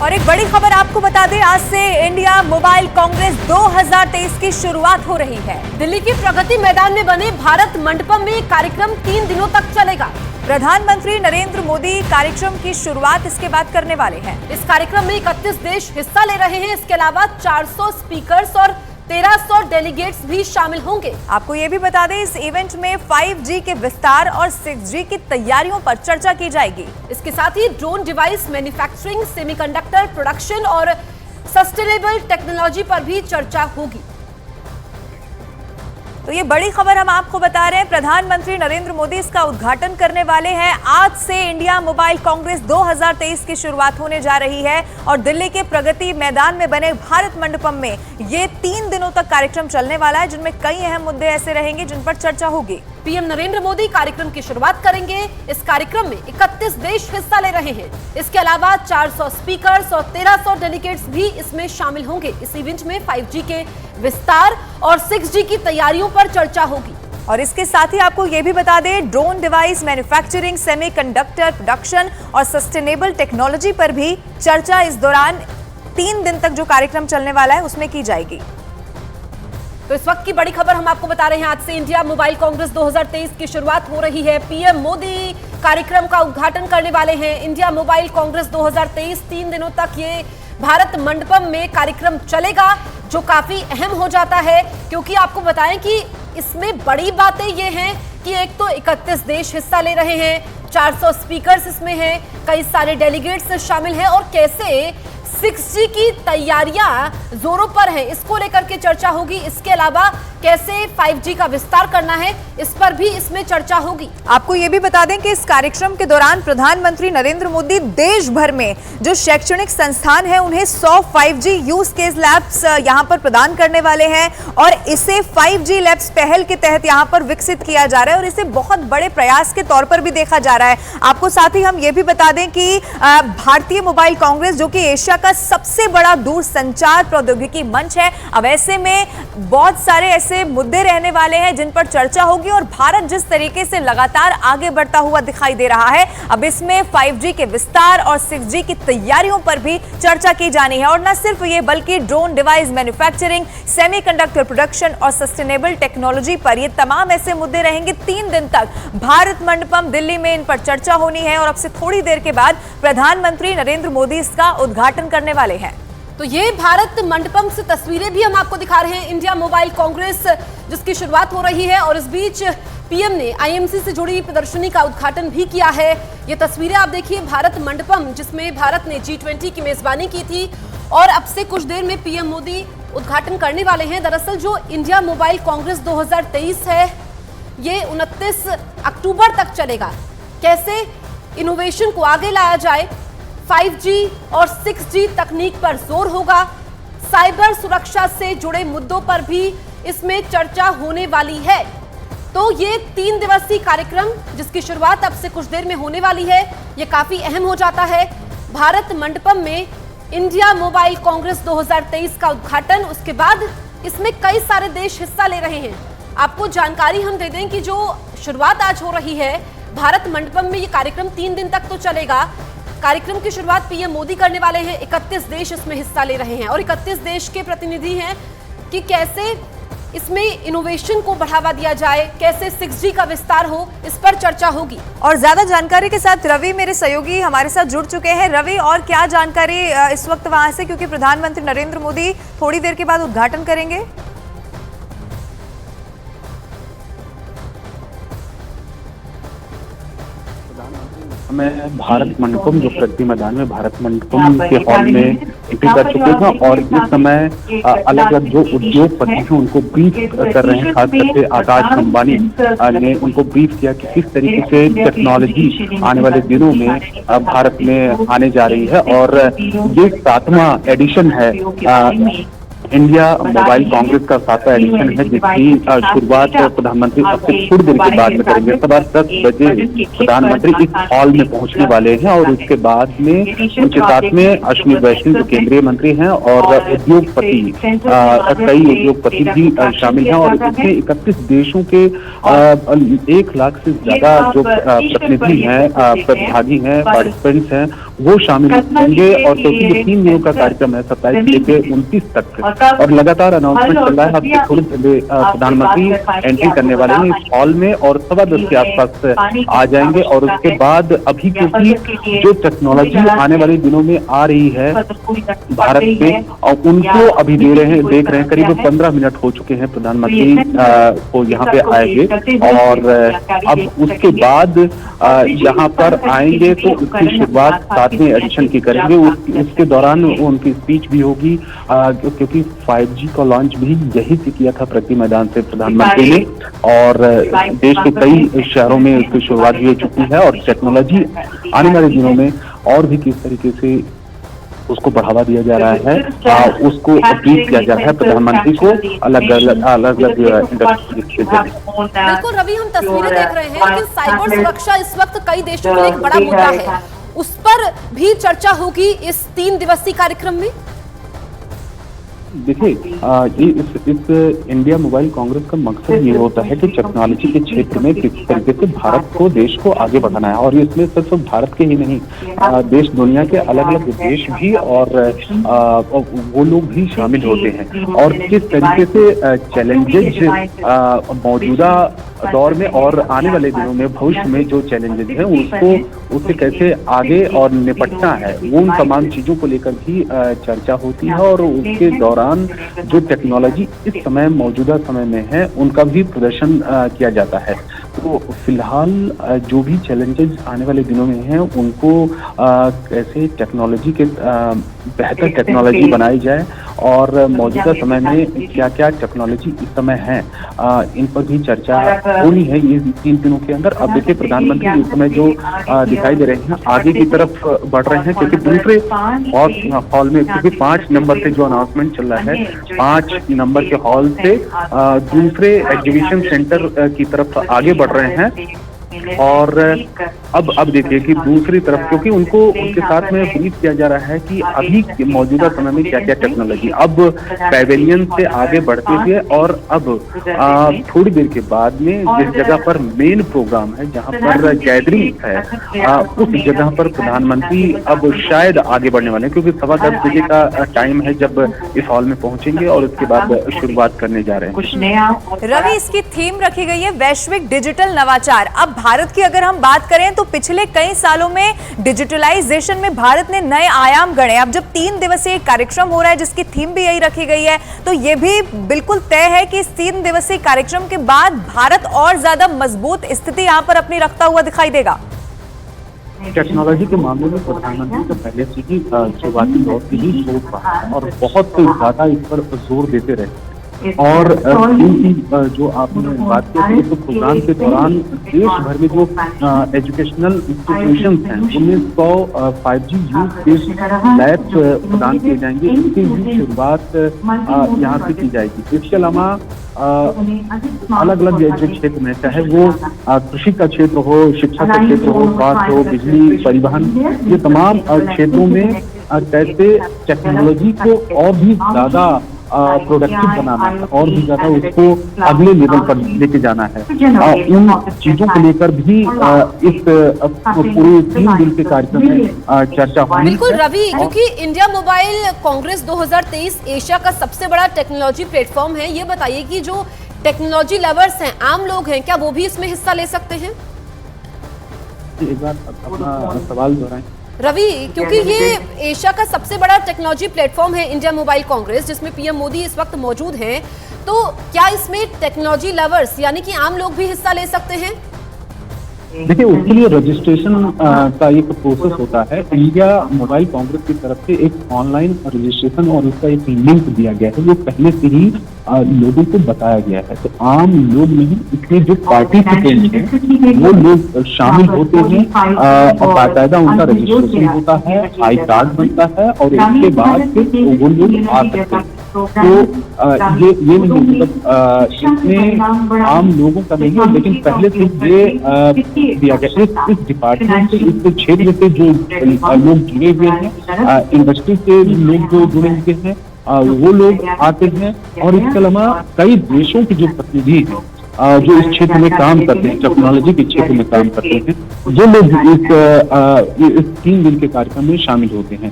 और एक बड़ी खबर आपको बता दें, आज से इंडिया मोबाइल कांग्रेस 2023 की शुरुआत हो रही है। दिल्ली की प्रगति मैदान में बने भारत मंडपम में कार्यक्रम 3 दिनों तक चलेगा। प्रधानमंत्री नरेंद्र मोदी कार्यक्रम की शुरुआत इसके बाद करने वाले हैं। इस कार्यक्रम में 31 देश हिस्सा ले रहे हैं। इसके अलावा 400 स्पीकर्स और 1300 डेलीगेट्स भी शामिल होंगे। आपको ये भी बता दें, इस इवेंट में 5G के विस्तार और 6G की तैयारियों पर चर्चा की जाएगी। इसके साथ ही drone device manufacturing, semiconductor production और सस्टेनेबल टेक्नोलॉजी पर भी चर्चा होगी। तो ये बड़ी खबर हम आपको बता रहे हैं, प्रधानमंत्री नरेंद्र मोदी इसका उद्घाटन करने वाले हैं। आज से इंडिया मोबाइल कांग्रेस 2023 की शुरुआत होने जा रही है और दिल्ली के प्रगति मैदान में बने भारत मंडपम में ये 3 दिनों तक कार्यक्रम चलने वाला है, जिनमें कई अहम मुद्दे ऐसे रहेंगे जिन पर चर्चा होगी। पीएम नरेंद्र मोदी कार्यक्रम की शुरुआत करेंगे। इस कार्यक्रम में 31 देश हिस्सा ले रहे हैं। इसके अलावा 400 स्पीकर्स और 1300 डेलीगेट्स भी इसमें शामिल होंगे। इस इवेंट में 5G के विस्तार और 6G की तैयारियों पर चर्चा होगी। और इसके साथ ही आपको यह भी बता दें, drone device manufacturing, semiconductor production और सस्टेनेबल टेक्नोलॉजी पर भी चर्चा इस दौरान 3 दिन तक जो कार्यक्रम चलने वाला है उसमें की जाएगी। तो इस वक्त की बड़ी खबर हम आपको बता रहे हैं, आज से इंडिया मोबाइल कांग्रेस 2023 की शुरुआत हो रही है। पीएम मोदी कार्यक्रम का उद्घाटन करने वाले हैं। इंडिया मोबाइल कांग्रेस 2023 3 दिनों तक ये भारत मंडपम में कार्यक्रम चलेगा, जो काफी अहम हो जाता है, क्योंकि आपको बताएं कि इसमें बड़ी बातें ये हैं कि एक तो 31 देश हिस्सा ले रहे हैं, 400 स्पीकर्स इसमें हैं, कई सारे डेलीगेट्स शामिल हैं और कैसे 6G की तैयारियां जोरों पर है, इसको लेकर के चर्चा होगी। इसके अलावा कैसे 5G का विस्तार करना है, इस पर भी इसमें चर्चा होगी। आपको ये भी बता दें कि इस कार्यक्रम के दौरान प्रधानमंत्री नरेंद्र मोदी देश भर में जो शैक्षणिक संस्थान है उन्हें 100 5G यूज केस लैब्स यहां पर प्रदान करने वाले हैं और इसे 5G लैब्स पहल के तहत यहां पर विकसित किया जा रहा है और इसे बहुत बड़े प्रयास के तौर पर भी देखा जा रहा है। आपको साथ ही हम ये भी बता दें कि भारतीय मोबाइल कांग्रेस, जो कि एशिया का सबसे बड़ा दूरसंचार प्रौद्योगिकी मंच है, अब ऐसे में बहुत सारे ऐसे मुद्दे रहने वाले हैं जिन पर चर्चा होगी और भारत जिस तरीके से लगातार आगे बढ़ता हुआ दिखाई दे रहा है, अब इसमें 5G के विस्तार और 6G की तैयारियों पर भी चर्चा की जानी है। और न सिर्फ ये, बल्कि drone device manufacturing, semiconductor production और सस्टेनेबल टेक्नोलॉजी पर ये तमाम ऐसे मुद्दे रहेंगे। 3 दिन तक भारत मंडपम दिल्ली में इन पर चर्चा होनी है और अब से थोड़ी देर के बाद प्रधानमंत्री नरेंद्र मोदी इसका उद्घाटन करने वाले हैं। तो ये भारत मंडपम से तस्वीरें भी हम आपको दिखा रहे हैं, इंडिया मोबाइल कांग्रेस जिसकी शुरुआत हो रही है और इस बीच पीएम ने आईएमसी से जुड़ी प्रदर्शनी का उद्घाटन भी किया है। ये तस्वीरें आप देखिए, भारत मंडपम जिसमें भारत ने G20 की मेजबानी की थी और अब से कुछ देर में पीएम मोदी उद्घाटन करने वाले हैं। दरअसल जो इंडिया मोबाइल कांग्रेस 2023 है, ये 29 अक्टूबर तक चलेगा। कैसे इनोवेशन को आगे लाया जाए, 5G और 6G तकनीक पर जोर होगा, साइबर सुरक्षा से जुड़े मुद्दों पर भी इसमें चर्चा होने वाली है। तो ये 3 दिवसीय कार्यक्रम जिसकी शुरुआत अब से कुछ देर में होने वाली है, ये काफी अहम हो जाता है। भारत मंडपम में इंडिया मोबाइल कांग्रेस 2023 का उद्घाटन, उसके बाद इसमें कई सारे देश हिस्सा ले रहे हैं। आपको जानकारी हम दे दें कि जो शुरुआत आज हो रही है भारत मंडपम में, ये कार्यक्रम 3 दिन तक तो चलेगा। कार्यक्रम की शुरुआत पीएम मोदी करने वाले हैं। 31 देश इसमें हिस्सा ले रहे हैं और 31 देश के प्रतिनिधि हैं कि कैसे इसमें इनोवेशन को बढ़ावा दिया जाए, कैसे 6G का विस्तार हो, इस पर चर्चा होगी। और ज्यादा जानकारी के साथ रवि मेरे सहयोगी हमारे साथ जुड़ चुके हैं। रवि, और क्या जानकारी इस वक्त वहां से, क्योंकि प्रधानमंत्री नरेंद्र मोदी थोड़ी देर के बाद उद्घाटन करेंगे। मैं भारत मंडपम, जो प्रगति मैदान में भारत मंडपम के हॉल में एंट्री कर चुके हैं और इस समय अलग अलग जो उद्योगपति हैं उनको ब्रीफ कर रहे हैं। खास करके आकाश अंबानी ने उनको ब्रीफ किया कि किस तरीके से टेक्नोलॉजी आने वाले दिनों में भारत में आने जा रही है और ये 7वां एडिशन है। इंडिया मोबाइल कांग्रेस का 7वां एडिशन है, जिसकी शुरुआत प्रधानमंत्री अब से थोड़ी देर के बाद में करेंगे। सुबह 10 बजे प्रधानमंत्री इस हॉल में पहुंचने वाले हैं और उसके बाद में उनके साथ में अश्विनी वैष्णव जो केंद्रीय मंत्री हैं और उद्योगपति, कई उद्योगपति भी शामिल हैं और इसमें 31 देशों के 1 लाख से ज्यादा जो प्रतिनिधि हैं, प्रतिभागी हैं, पार्टिसिपेंट्स हैं, वो शामिल होंगे। और क्योंकि ये 3 दिनों का कार्यक्रम है 27 से लेकर 29 तक, और लगातार अनाउंसमेंट चल रहा है। अब से थोड़ी पहले प्रधानमंत्री एंट्री करने वाले हैं इस हॉल में और 10:15 के आसपास आ जाएंगे। और उसके बाद अभी क्योंकि जो टेक्नोलॉजी आने वाले दिनों में आ रही है भारत में, और उनको अभी देख रहे हैं करीब 15 मिनट हो चुके हैं प्रधानमंत्री को यहाँ पे आएंगे। और अब उसके बाद यहाँ पर आएंगे तो उसकी शुरुआत 7वें एडिशन की करेंगे। उसके दौरान उनकी स्पीच भी होगी, क्योंकि 5G का लॉन्च भी यही से किया था प्रगति मैदान से प्रधानमंत्री ने। और देश के कई शहरों में उसकी शुरुआत भी हो चुकी है। और टेक्नोलॉजी आने वाले दिनों में और भी किस तरीके से उसको बढ़ावा दिया जा रहा है, उसको अपील किया जा रहा है प्रधानमंत्री को अलग अलग इंडस्ट्री के जरिए। बिल्कुल रवि, हम तस्वीरें देख रहे हैं, लेकिन साइबर सुरक्षा इस वक्त कई देशों के लिए एक बड़ा मुद्दा है, उस पर भी चर्चा होगी इस 3 दिवसीय कार्यक्रम में। देखिए, ये इस इंडिया मोबाइल कांग्रेस का मकसद ये होता है कि टेक्नोलॉजी के क्षेत्र में किस तरीके से भारत को, देश को आगे बढ़ाना है। और इसमें सिर्फ भारत के ही नहीं, देश दुनिया के अलग अलग देश भी और वो लोग भी शामिल होते हैं। और किस तरीके से चैलेंजेज मौजूदा दौर में और आने वाले दिनों में भविष्य में जो चैलेंजेस हैं उससे कैसे आगे और निपटना है, वो उन तमाम चीजों को लेकर भी चर्चा होती है। और उसके दौरान जो टेक्नोलॉजी इस समय मौजूदा समय में है उनका भी प्रदर्शन किया जाता है। तो फिलहाल जो भी चैलेंजेस आने वाले दिनों में हैं उनको कैसे टेक्नोलॉजी के बेहतर टेक्नोलॉजी बनाई जाए और मौजूदा समय में क्या क्या टेक्नोलॉजी इस समय है, इन पर भी चर्चा होनी है ये 3 दिनों के अंदर। अब देखिए, प्रधानमंत्री इस समय जो दिखाई दे रहे हैं आगे की तरफ बढ़ रहे हैं, क्योंकि दूसरे हॉल में, क्योंकि 5 नंबर से जो अनाउंसमेंट चल रहा है, 5 नंबर के हॉल से दूसरे एग्जीबिशन सेंटर की तरफ आगे बढ़ रहे हैं। और अब देखिए कि दूसरी तरफ, क्योंकि उनके साथ में ब्रीफ किया जा रहा है कि अभी मौजूदा समय में क्या क्या टेक्नोलॉजी, अब पैवेलियन से आगे बढ़ते हुए और अब थोड़ी देर के बाद में जिस जगह पर मेन प्रोग्राम है, जहां पर गैदरिंग है, उस जगह पर प्रधानमंत्री अब शायद आगे बढ़ने वाले हैं, क्योंकि 10:15 बजे का टाइम है जब इस हॉल में पहुंचेंगे और उसके बाद शुरुआत करने जा रहे हैं। रवि, इसकी थीम रखी गई है वैश्विक डिजिटल नवाचार। अब भारत की अगर हम बात करें तो पिछले कई सालों में डिजिटलाइजेशन में भारत ने नए आयाम गढ़े। अब जब 3 दिवसीय कार्यक्रम हो रहा है जिसकी थीम भी यही रखी गई है, तो ये भी बिल्कुल तय है कि इस 3 दिवसीय कार्यक्रम के बाद भारत और ज्यादा मजबूत स्थिति यहाँ पर अपनी रखता हुआ दिखाई देगा। टेक्नोलॉजी के मामले में प्रधानमंत्री का पहले से ही शुरुआती दौर से ही सोच रहा है और बहुत ज्यादा इस पर जोर देते रहे। और जो आपने बात की तो प्रोग्राम के दौरान देश भर में जो एजुकेशनल इंस्टीट्यूशंस हैं उनमें 100 5G यूज केस लैब्स प्रदान किए जाएंगे। इसकी भी शुरुआत यहाँ से की जाएगी। इसके अलावा अलग अलग जो क्षेत्र में, चाहे वो कृषि का क्षेत्र हो, शिक्षा का क्षेत्र हो, स्वास्थ्य हो, बिजली, परिवहन, ये तमाम क्षेत्रों में कैसे टेक्नोलॉजी को और भी ज्यादा प्रोडक्टिव बनाना है और भी ज्यादा उसको अगले लेवल पर लेके जाना है, उन चीजों को लेकर भी इस पूरे 3 दिन के कार्यक्रम में चर्चा होगी। बिल्कुल रवि, क्योंकि इंडिया मोबाइल कांग्रेस 2023 एशिया का सबसे बड़ा टेक्नोलॉजी प्लेटफॉर्म है। ये बताइए कि जो टेक्नोलॉजी लवर्स हैं, आम लोग हैं, क्या वो भी इसमें हिस्सा ले सकते हैं? एक बार अपना सवाल दोहराएं रवि, क्योंकि ये एशिया का सबसे बड़ा टेक्नोलॉजी प्लेटफॉर्म है इंडिया मोबाइल कांग्रेस, जिसमें पीएम मोदी इस वक्त मौजूद हैं, तो क्या इसमें टेक्नोलॉजी लवर्स यानी कि आम लोग भी हिस्सा ले सकते हैं? देखिए, उसके लिए रजिस्ट्रेशन का एक प्रोसेस होता है। इंडिया मोबाइल कांग्रेस की तरफ से एक ऑनलाइन रजिस्ट्रेशन और उसका एक लिंक दिया गया है, वो पहले से ही लोगों को बताया गया है। तो आम लोग नहीं, इसमें जो पार्टिसिपेंट हैं वो लोग शामिल होते हैं और बाकायदा उनका रजिस्ट्रेशन होता है, आई कार्ड बनता है और इसके बाद फिर वो लोग आ सकते हैं। तो ये नहीं, मतलब इसमें आम लोगों का नहीं है, लेकिन पहले से ये दिया गया। इस डिपार्टमेंट से, इस क्षेत्र से जो लोग जुड़े हुए हैं, इंडस्ट्री से लोग जो जुड़े हुए हैं, वो लोग आते हैं। और इसके अलावा कई देशों के जो प्रतिनिधि हैं जो इस क्षेत्र में काम करते हैं, टेक्नोलॉजी के क्षेत्र में काम करते हैं, वो लोग इस 3 दिन के कार्यक्रम में शामिल होते हैं।